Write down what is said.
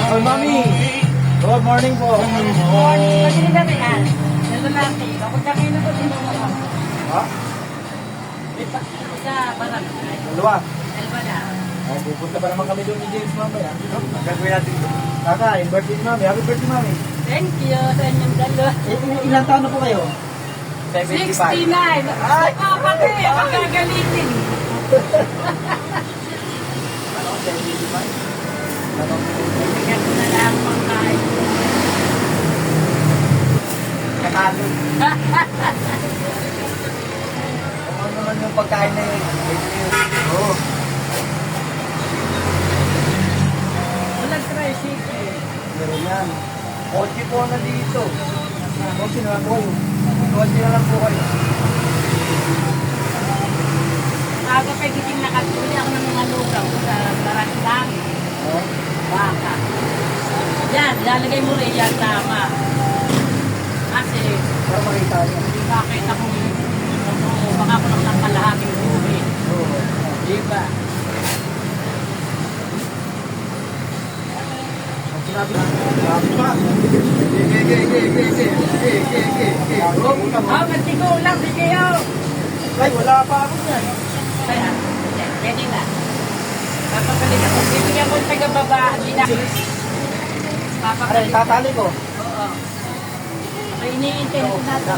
Oh, mami. Good morning po. Morning. Pagkili kami yan. Nandun natin. Kapag kami na po, hindi mo ako. Ha? Sa barangay. Dalawa. Dalawa na. Ay, pupunta pa naman kami doon ni James mamaya. Gagawin natin ito. Kakain, birthday ni mami. Happy birthday, mami. Thank you sa inyong dalawa. Ilang taon na po kayo? 69. Ay, pati. Pagkagalitin. Bigyan ko na lang pang kain. Kakalo. Ano naman yung pagkain na yun? Oo. Walang tricycle. Meron yan. Kotse po na dito. Kotse na lang po kayo. Kotse na lang po kayo. Ako pa giting nakatuli ako ng mga lugaw sa barangay. Oo. Baka. Yan, lalagay mo rin yan tama. Kasi, Para makita niyo. bakit ako baka ako lang ng kalahating buhay. Oo. Diba? Ang sinabi na. Sabi pa. Ge. Oo, punta mo. Oh, magtigo lang, sige yo. Ay, wala pa ako yan. Kaya, pwede na. Papapalit ako. Bibigyan mo yung taga-baba. Hindi na. Aray, Papapalit. tatali ko. Oo. May iniintend ko na ito.